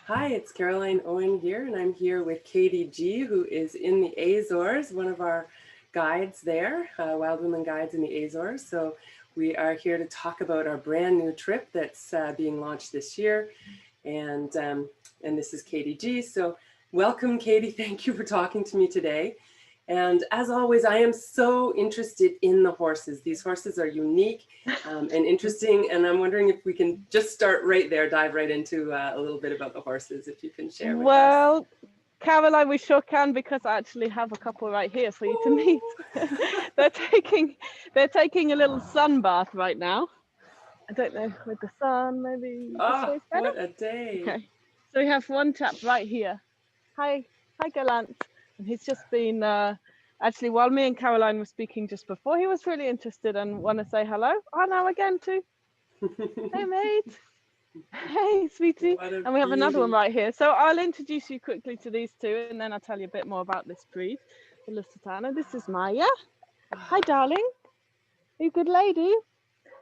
Hi, it's Caroline Owen here, and I'm here with Katie G, who is in the Azores, one of our guides there, Wild Women Guides in the Azores. So we are here to talk about our brand new trip that's being launched this year, and this is Katie G. So welcome, Katie. Thank you for talking to me today. And as always, I am so interested in the horses. These horses are unique and interesting. And I'm wondering if we can just start right there, dive right into a little bit about the horses, if you can share with us. Well, Caroline, we sure can, because I actually have a couple right here for you to meet. they're taking a little sun bath right now. I don't know, with the sun, maybe this way's better. What a day. Okay. So we have one chap right here. Hi, Gallant. And he's just been actually, while me and Caroline were speaking just before, he was really interested and want to say hello. Oh, now again too. Hey, mate. Hey, sweetie. And we have another one right here. So I'll introduce you quickly to these two, and then I'll tell you a bit more about this breed, the Lusitano. This is Maya. Hi, darling. Are you a good lady?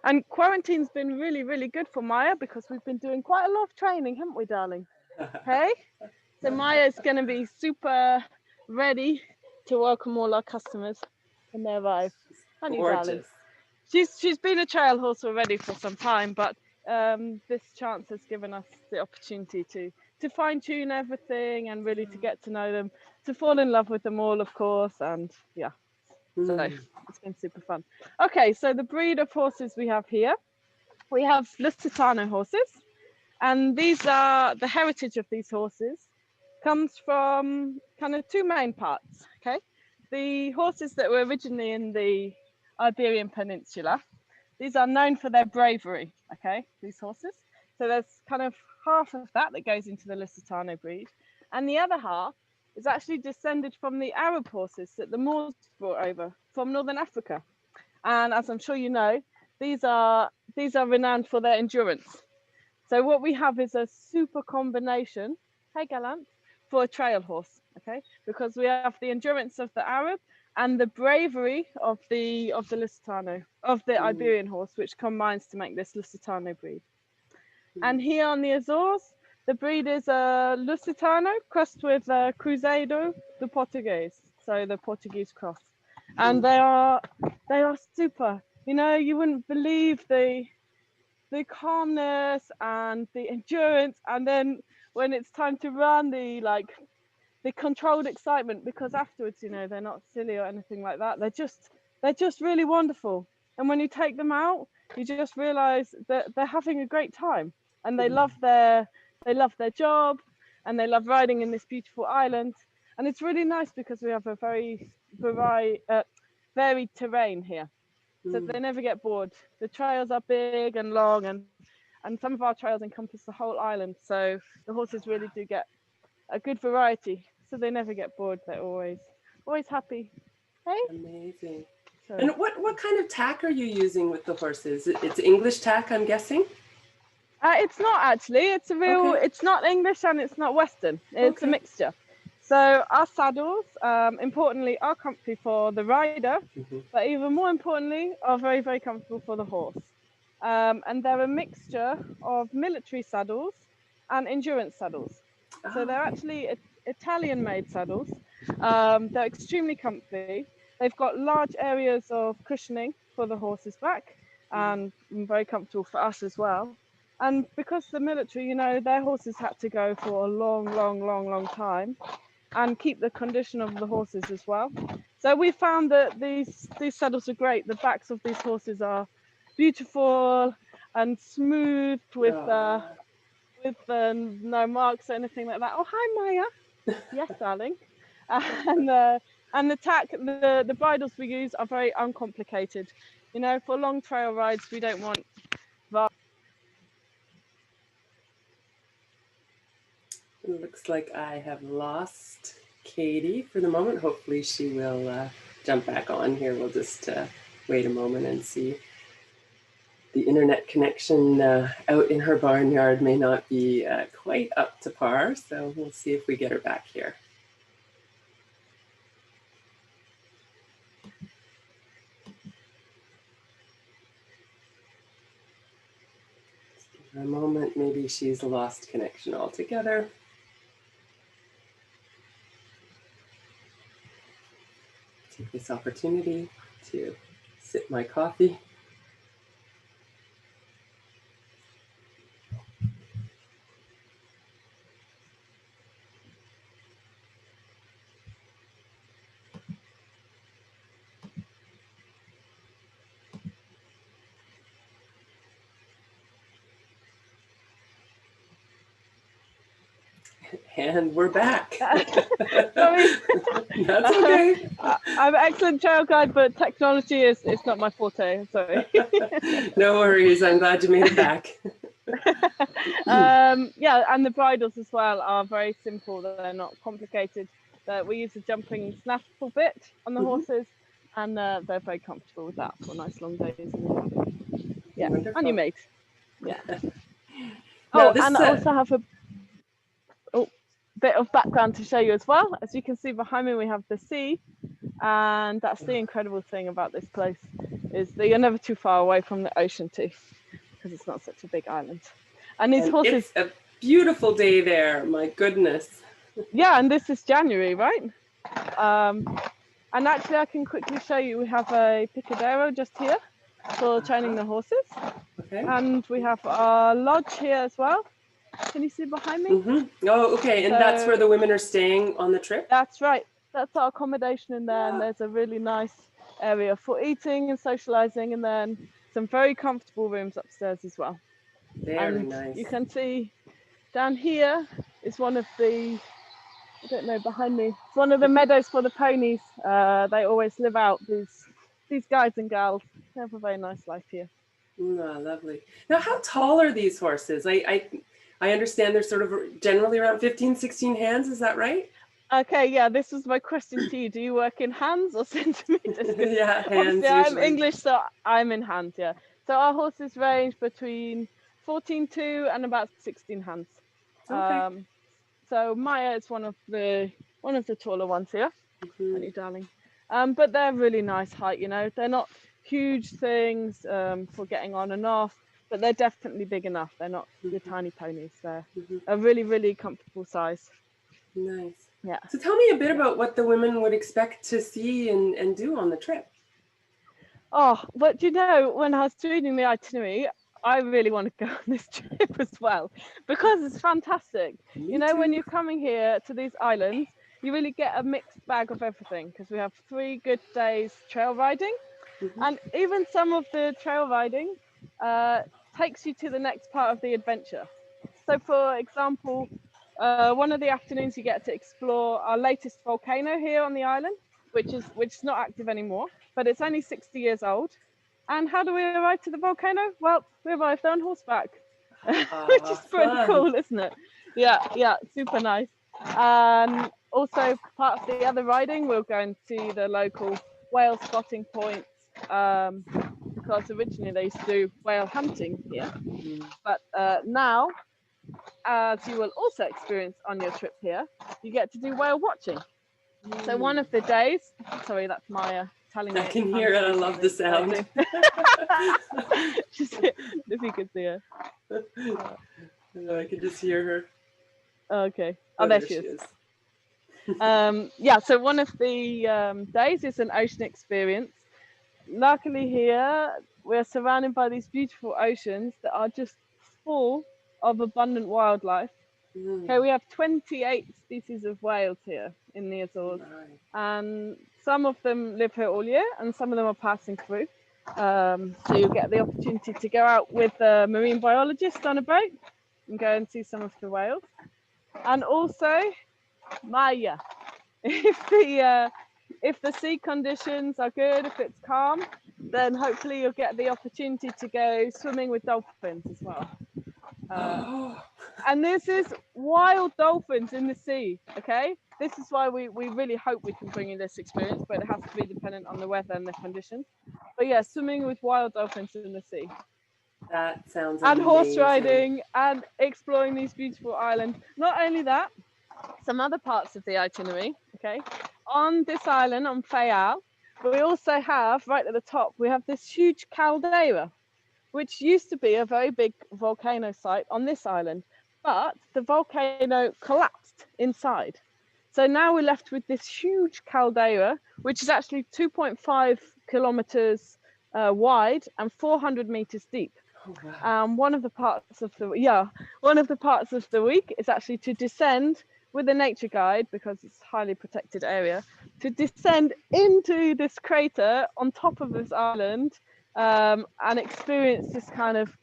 And quarantine's been really, really good for Maya, because we've been doing quite a lot of training, haven't we, darling? Hey? So Maya is going to be super ready to welcome all our customers when they arrive. Honey, darling. She's been a trail horse already for some time, but this chance has given us the opportunity to fine-tune everything and really to get to know them, to fall in love with them all, of course, and yeah. So it's been super fun. Okay, so the breed of horses we have here, we have Lusitano horses, and these are the heritage of these horses comes from kind of two main parts. Okay, the horses that were originally in the Iberian Peninsula, these are known for their bravery. Okay, these horses. So there's kind of half of that goes into the Lusitano breed, and the other half is actually descended from the Arab horses that the Moors brought over from Northern Africa. And as I'm sure you know, these are renowned for their endurance. So what we have is a super combination, hey Gallant, for a trail horse, okay? Because we have the endurance of the Arab and the bravery of the Lusitano, of the Iberian horse, which combines to make this Lusitano breed. And here on the Azores, the breed is a Lusitano crossed with Cruzado, the Portuguese, so the Portuguese cross. And they are super. You know, you wouldn't believe the calmness and the endurance, and then when it's time to run, the controlled excitement, because afterwards, you know, they're not silly or anything like that. They're just really wonderful. And when you take them out, you just realize that they're having a great time, and they love their job, and they love riding in this beautiful island. And it's really nice because we have a very varied terrain here. So they never get bored. The trails are big and long, and some of our trails encompass the whole island. So the horses really do get a good variety. So they never get bored. They're always happy. Hey? Amazing. So, and what kind of tack are you using with the horses? It's English tack, I'm guessing? It's not actually. It's a real. Okay. It's not English and it's not Western. It's a mixture. So our saddles, importantly, are comfy for the rider, but even more importantly, are very, very comfortable for the horse. And they're a mixture of military saddles and endurance saddles. So they're actually Italian-made saddles. They're extremely comfy. They've got large areas of cushioning for the horse's back, and very comfortable for us as well. And because the military, you know, their horses had to go for a long time, and keep the condition of the horses as well. So we found that these saddles are great. The backs of these horses are beautiful and smooth with no marks or anything like that. Oh, hi Maya. Yes, darling. And the tack, the bridles we use are very uncomplicated. You know, for long trail rides, we don't want It looks like I have lost Katie for the moment. Hopefully she will jump back on here. We'll just wait a moment and see. The internet connection out in her barnyard may not be quite up to par, so we'll see if we get her back here. For a moment, maybe she's lost connection altogether. Take this opportunity to sip my coffee. And we're back. Sorry. That's okay. I'm an excellent trail guide, but technology is not my forte. Sorry. No worries. I'm glad you made it back. Yeah, and the bridles as well are very simple. They're not complicated. We use a jumping snaffle bit on the horses, and they're very comfortable with that for nice long days. Yeah, Wonderful. and your mate. Yeah. Now, and I also have a bit of background to show you as well. As you can see behind me, we have the sea, and that's the incredible thing about this place, is that you're never too far away from the ocean too, because it's not such a big island. And these horses, it's a beautiful day there. My goodness. Yeah, and this is January, right? And actually, I can quickly show you. We have a picadero just here for training the horses, and we have our lodge here as well. Can you see behind me? Oh, okay. And so, that's where the women are staying on the trip? That's right. That's our accommodation in there, and there's a really nice area for eating and socializing, and then some very comfortable rooms upstairs as well. Very nice. You can see down here is one of the, I don't know, behind me, it's one of the meadows for the ponies. They always live out, these guys and gals. They have a very nice life here. Oh, lovely. Now, how tall are these horses? I understand they're sort of generally around 15, 16 hands. Is that right? Okay, yeah, this was my question to you. Do you work in hands or centimeters? Yeah, hands. I'm English, so I'm in hands, yeah. So our horses range between 14.2 and about 16 hands. Okay. So Maya is one of the taller ones here, aren't you, darling? But they're really nice height, you know. They're not huge things for getting on and off, but they're definitely big enough. They're not your tiny ponies. They're a really, really comfortable size. Nice. Yeah. So tell me a bit about what the women would expect to see and do on the trip. Oh, but you know, when I was reading the itinerary, I really want to go on this trip as well, because it's fantastic. Me too. When you're coming here to these islands, you really get a mixed bag of everything, because we have 3 good days trail riding, and even some of the trail riding takes you to the next part of the adventure. So for example, one of the afternoons you get to explore our latest volcano here on the island, which is not active anymore, but it's only 60 years old. And how do we arrive to the volcano? Well, we arrived on horseback, which is pretty cool, isn't it? Yeah, super nice. Also, part of the other riding, we'll go and see the local whale spotting points, because originally they used to do whale hunting here. But now, as you will also experience on your trip here, you get to do whale watching. So one of the days, sorry, that's Maya telling me. I can hear it. I love the sound. If you could see her. I can just hear her. Okay. Oh, there she is. Yeah, so one of the days is an ocean experience. Luckily here, we're surrounded by these beautiful oceans that are just full of abundant wildlife. Okay, we have 28 species of whales here in the Azores, and some of them live here all year, and some of them are passing through. So you get the opportunity to go out with a marine biologist on a boat and go and see some of the whales. And also, Maya, if the sea conditions are good, if it's calm, then hopefully you'll get the opportunity to go swimming with dolphins as well. And this is wild dolphins in the sea, okay? This is why we really hope we can bring you this experience, but it has to be dependent on the weather and the conditions. But yeah, swimming with wild dolphins in the sea. That sounds amazing. And horse riding riding and exploring these beautiful islands. Not only that, some other parts of the itinerary, okay? On this island, on Fayal, we also have, right at the top, we have this huge caldera. which used to be a very big volcano site on this island, but the volcano collapsed inside. So now we're left with this huge caldera, which is actually 2.5 kilometers wide and 400 meters deep. Oh, wow. One of the parts of the week is actually to descend with a nature guide, because it's a highly protected area, to descend into this crater on top of this island, and experience this kind of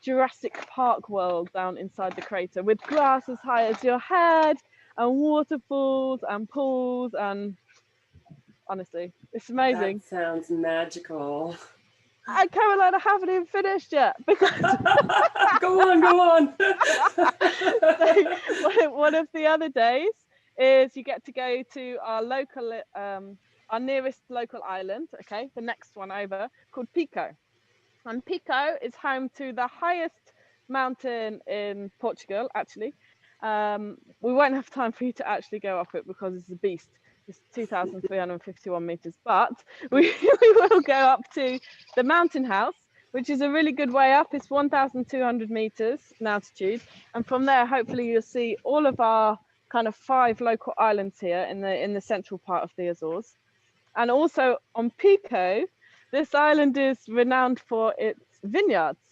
Jurassic Park world down inside the crater, with grass as high as your head and waterfalls and pools, and honestly, it's That amazing. sounds magical. Caroline, I haven't even finished yet, because Go on, go on. so one of the other days is you get to go to our nearest local island, okay, the next one over, called Pico. And Pico is home to the highest mountain in Portugal, actually. We won't have time for you to actually go up it because it's a beast. It's 2,351 meters, but we will go up to the mountain house, which is a really good way up. It's 1,200 meters in altitude. And from there, hopefully you'll see all of our kind of 5 local islands here in the central part of the Azores. And also on Pico, this island is renowned for its vineyards.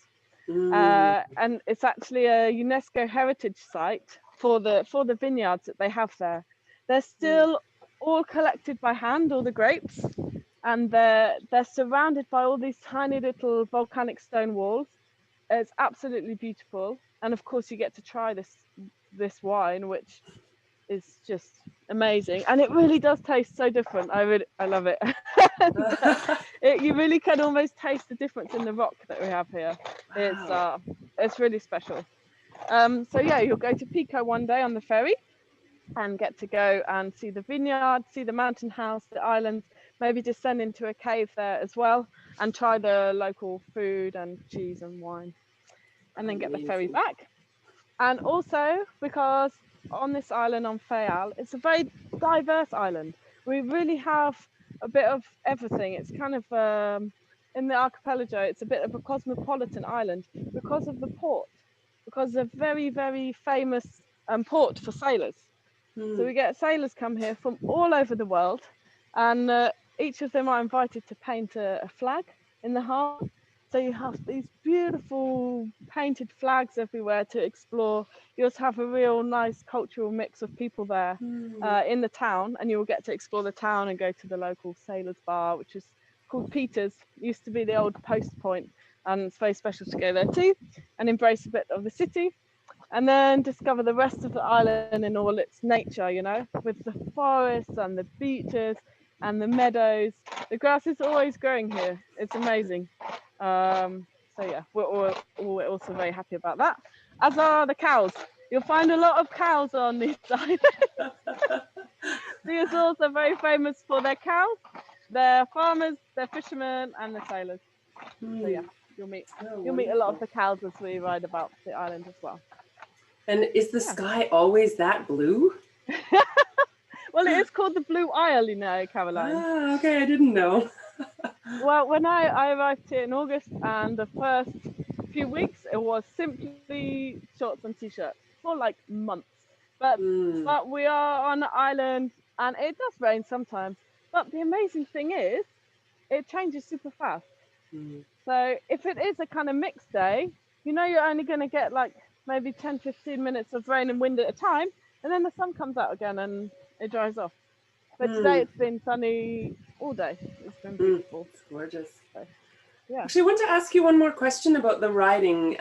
And it's actually a UNESCO heritage site for the vineyards that they have there. They're still all collected by hand, all the grapes, and they're surrounded by all these tiny little volcanic stone walls. It's absolutely beautiful, and of course you get to try this wine, which is just amazing, and it really does taste so different. I love it. You really can almost taste the difference in the rock that we have here. Wow. It's really special. So yeah, you'll go to Pico one day on the ferry and get to go and see the vineyard, see the mountain house, the islands, maybe descend into a cave there as well, and try the local food and cheese and wine, and then get the ferry back. And also, because on this island on Fayal, it's a very diverse island. We really have a bit of everything. It's kind of in the archipelago, it's a bit of a cosmopolitan island because of the port, because of a very, very famous port for sailors. So we get sailors come here from all over the world, and each of them are invited to paint a flag in the harbour. So you have these beautiful painted flags everywhere to explore. You also have a real nice cultural mix of people there in the town, and you will get to explore the town and go to the local sailors bar, which is called Peter's. It used to be the old post point, and it's very special to go there too and embrace a bit of the city. And then discover the rest of the island in all its nature, you know, with the forests and the beaches and the meadows. The grass is always growing here. It's amazing. So yeah, we're also very happy about that, as are the cows. You'll find a lot of cows on this island. The Azores are very famous for their cows, their farmers, their fishermen, and the sailors. So yeah, you'll meet a lot of the cows as we ride about the island as well. And is the sky always that blue? Well, it is called the Blue Isle, you know, Caroline. Ah, okay, I didn't know. Well, when I arrived here in August, and the first few weeks, it was simply shorts and t-shirts, more like months. But we are on an island, and it does rain sometimes. But the amazing thing is, it changes super fast. So if it is a kind of mixed day, you know you're only going to get like maybe 10-15 minutes of rain and wind at a time, and then the sun comes out again and it dries off. But today it's been sunny all day. It's been beautiful. It's gorgeous. So, yeah. Actually, I want to ask you one more question about the riding.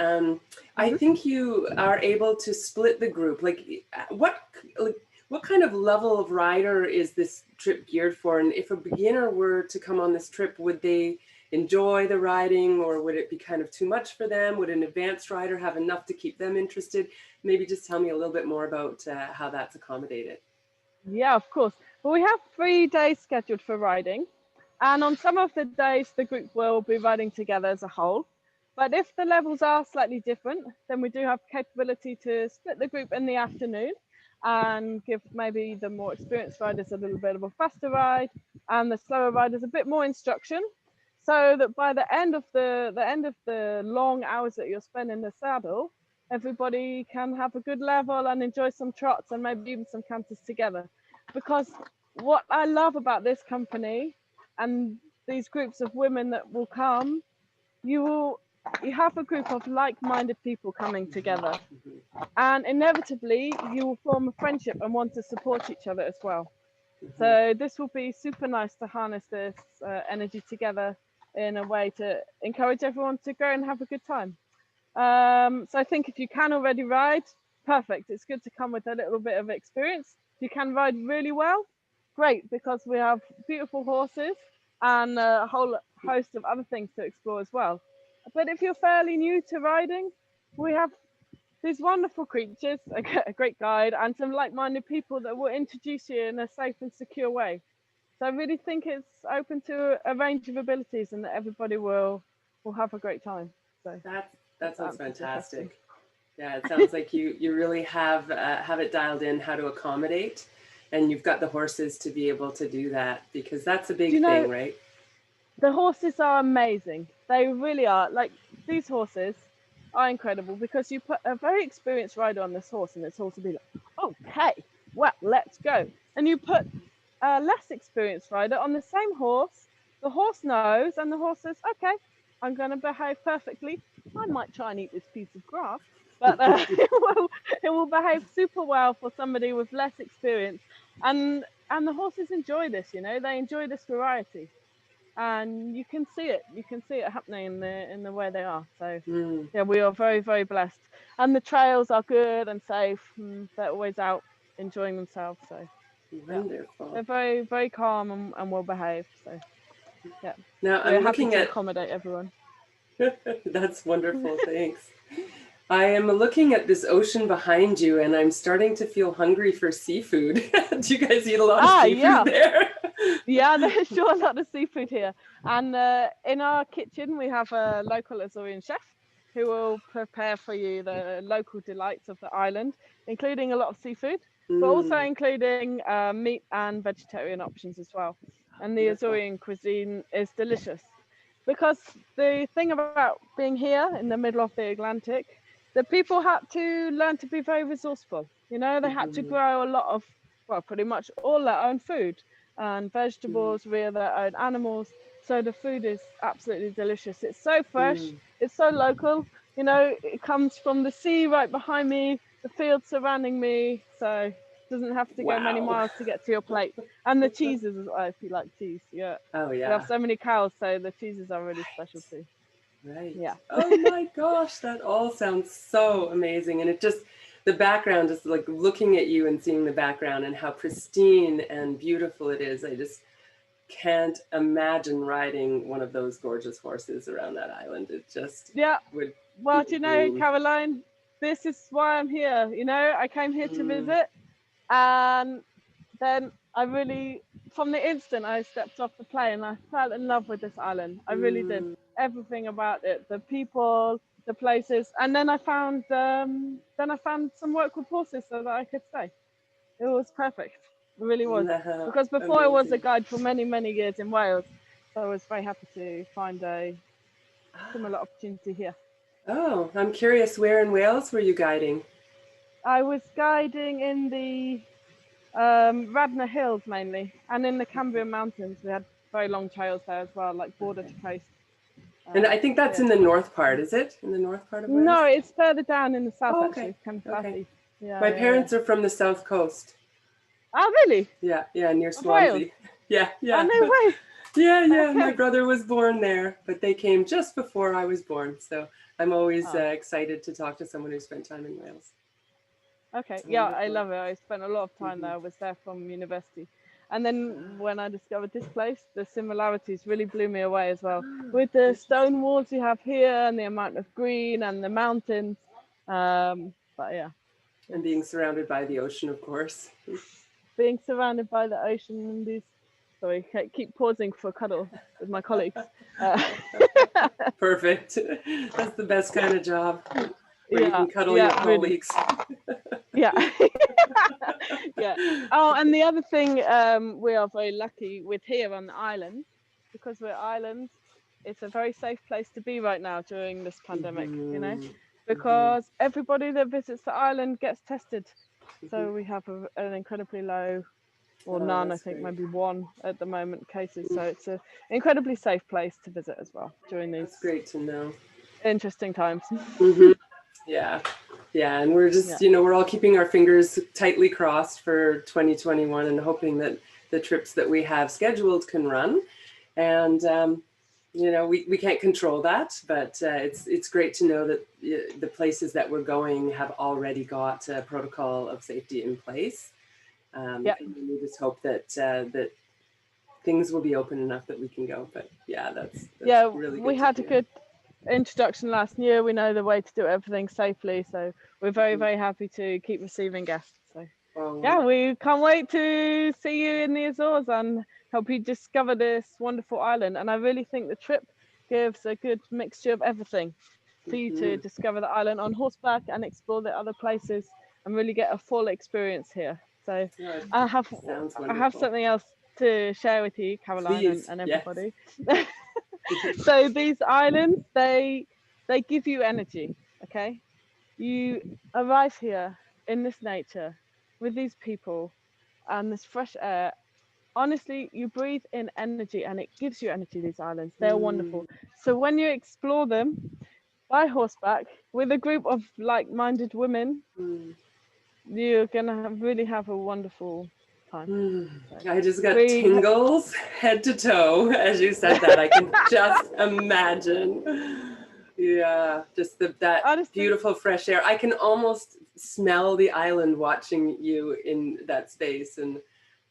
I think you are able to split the group. What kind of level of rider is this trip geared for? And if a beginner were to come on this trip, would they enjoy the riding, or would it be kind of too much for them? Would an advanced rider have enough to keep them interested? Maybe just tell me a little bit more about how that's accommodated. Yeah, of course. Well, we have 3 days scheduled for riding, and on some of the days the group will be riding together as a whole. But if the levels are slightly different, then we do have capability to split the group in the afternoon and give maybe the more experienced riders a little bit of a faster ride and the slower riders a bit more instruction. so that by the end of the long hours that you'll spend in the saddle, everybody can have a good level and enjoy some trots and maybe even some canters together. Because what I love about this company and these groups of women that will come, you have a group of like-minded people coming together, and inevitably you will form a friendship and want to support each other as well. So this will be super nice to harness this energy together in a way to encourage everyone to go and have a good time. So I think if you can already ride, perfect. It's good to come with a little bit of experience. If you can ride really well, great, because we have beautiful horses and a whole host of other things to explore as well. But if you're fairly new to riding, we have these wonderful creatures, a great guide, and some like-minded people that will introduce you in a safe and secure way. So I really think it's open to a range of abilities, and that everybody will have a great time. So that sounds fantastic. Yeah, it sounds like you really have it dialed in how to accommodate, and you've got the horses to be able to do that, because that's a big thing, right? The horses are amazing. They really are. Like, these horses are incredible, because you put a very experienced rider on this horse and this horse will be like, okay, well, let's go. And you put a less experienced rider on the same horse, the horse knows, and the horse says, okay, I'm going to behave perfectly. I might try and eat this piece of grass, but it will behave super well for somebody with less experience. And the horses enjoy this, they enjoy this variety. And you can see it happening in the way they are. So yeah, we are very, very blessed, and the trails are good and safe, and they're always out enjoying themselves. So wonderful. They're very, very calm and well behaved. So yeah, now we're I'm happy looking to at accommodate everyone. That's wonderful. Thanks. I am looking at this ocean behind you, and I'm starting to feel hungry for seafood. Do you guys eat a lot of seafood there? Yeah, there's sure a lot of seafood here. And in our kitchen, we have a local Azorian chef who will prepare for you the local delights of the island, including a lot of seafood, but also including meat and vegetarian options as well. And the Azorian cuisine is delicious, because the thing about being here in the middle of the Atlantic, the people had to learn to be very resourceful. They had to grow a lot of, well, pretty much all their own food and vegetables, rear their own animals. So the food is absolutely delicious. It's so fresh, it's so local. It comes from the sea right behind me, the fields surrounding me. So doesn't have to go many miles to get to your plate. And the cheeses as well, if you like cheese. Yeah. Oh yeah. We have so many cows, so the cheeses are really special too. Right. Yeah. Oh my gosh, that all sounds so amazing. And the background, just like looking at you and seeing the background and how pristine and beautiful it is. I just can't imagine riding one of those gorgeous horses around that island. It just would. Well, Caroline, this is why I'm here. I came here to visit, and then I really, from the instant I stepped off the plane, I fell in love with this island. I really did. Everything about it, the people, the places, and then I found some work with horses so that I could stay. It was perfect. It really was. Because before I was a guide for many, many years in Wales, so I was very happy to find a similar opportunity here. Oh, I'm curious, where in Wales were you guiding? I was guiding in the Radnor Hills mainly, and in the Cambrian Mountains. We had very long trails there as well, like border to coast. And I think that's in the north part, is it? In the north part of Wales? No, it's further down in the south, actually. Kind of southeast. Yeah, my parents are from the south coast. Oh, really? Yeah, near Swansea. Yeah. Oh, no way. Yeah. My brother was born there, but they came just before I was born. So I'm always excited to talk to someone who spent time in Wales. Okay, yeah, I love it. I spent a lot of time there. I was there from university. And then when I discovered this place, the similarities really blew me away as well. With the stone walls you have here and the amount of green and the mountains. But yeah. And being surrounded by the ocean, of course. Being surrounded by the ocean and these... Sorry, I keep pausing for a cuddle with my colleagues. Perfect. That's the best kind of job. Where you can cuddle your colleagues. Yeah. Oh, and the other thing we are very lucky with here on the island, because we're islands, it's a very safe place to be right now during this pandemic, you know, Mm-hmm. Mm-hmm. because everybody that visits the island gets tested. Mm-hmm. So we have an incredibly low, or Oh, none, I that's think great. maybe one at the moment cases. Mm, So it's an incredibly safe place to visit as well during these that's great to know. interesting times. Mm-hmm. Yeah. Yeah. And we're Yeah. just, we're all keeping our fingers tightly crossed for 2021 and hoping that the trips that we have scheduled can run. And, we can't control that, but it's great to know that the places that we're going have already got a protocol of safety in place. Yeah. And we just hope that things will be open enough that we can go. But yeah, that's Yeah. really We good to had a hear. good introduction last year. We know the way to do everything safely. So we're very, Mhm. very happy to keep receiving guests. So Oh, yeah, wonderful. we can't wait to see you in the Azores and help you discover this wonderful island. And I really think the trip gives a good mixture of everything for you to Mhm. discover the island on horseback and explore the other places and really get a full experience here. So Oh, it I have sounds I have wonderful. something else to share with you, Caroline, Please, and yes. everybody. So these islands, they give you energy. Okay, you arrive here in this nature with these people and this fresh air. Honestly, you breathe in energy and it gives you energy. These islands, they're Mm, wonderful. So when you explore them by horseback with a group of like-minded women, mm, you're gonna really have a wonderful time. mm. So I just got we tingles head to toe as you said that. I can just imagine. Yeah, just that honestly, beautiful fresh air. I can almost smell the island watching you in that space, and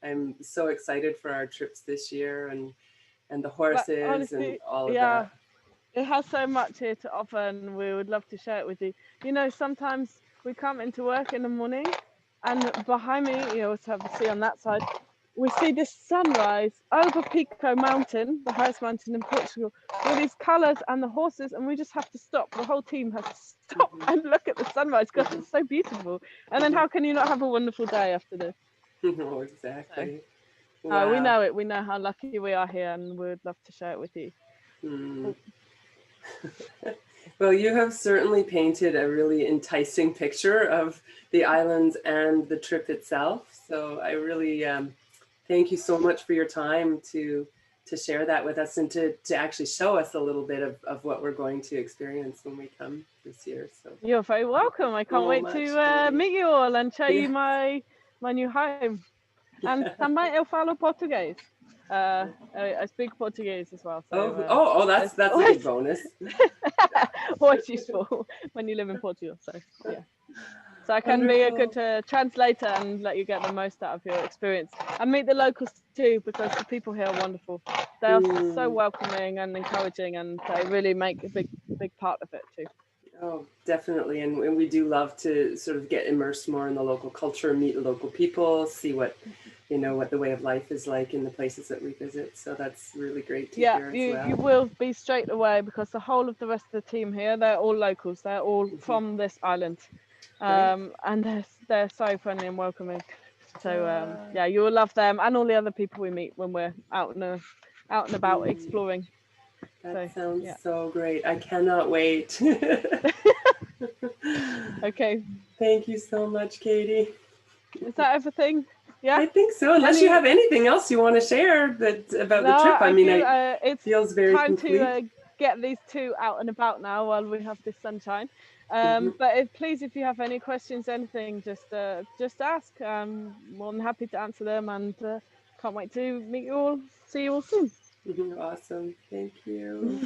I'm so excited for our trips this year and the like horses and honestly, all of yeah, that. it has so much here to offer, and we would love to share it with you. You know, sometimes we come into work in the morning, and behind me, you also have the sea on that side. We see this sunrise over Pico Mountain, the highest mountain in Portugal, with these colours and the horses, and we just have to stop. The whole team has to stop Hmm. and look at the sunrise because Hmm. it's so beautiful. And then, Hmm. how can you not have a wonderful day after this? No, So, exactly. we Wow. know it. We know how lucky we are here, and we would love to share it with you. Mm. Oh, Well, you have certainly painted a really enticing picture of the islands and the trip itself. So I really thank you so much for your time to share that with us and to actually show us a little bit of what we're going to experience when we come this year. So you're very thank you welcome. I can't so wait much, to Katie. meet you all and show Yeah. you my new home. And também eu falo português. I speak Portuguese as well, so That's it's a good always bonus. always useful when you live in Portugal. So yeah, so I can be a good Wonderful. translator and let you get the most out of your experience and meet the locals too, because the people here are wonderful. They are so Mm. welcoming and encouraging, and they really make a big part of it too. Oh, definitely. And we do love to sort of get immersed more in the local culture, meet the local people, see what the way of life is like in the places that we visit. So that's really great to Yeah, hear as you well. will be straight away because the whole of the rest of the team here, they're all locals. They're all Hmm. from this island, Great. and they're so friendly and welcoming. So Uh, yeah, you will love them and all the other people we meet when we're out and about mm, exploring. that So sounds yeah, so great. I cannot wait. okay, Thank you so much, Katie. is that everything? Yeah. I think so, unless you Any have anything else you want to share about No, the trip. I I mean, do. it It's feels very time to complete. get these two out and about now while we have this sunshine. Hmm. But please, if you have any questions, anything, just ask. I'm more than happy to answer them, and can't wait to meet you all. See you all soon. Awesome. Thank you.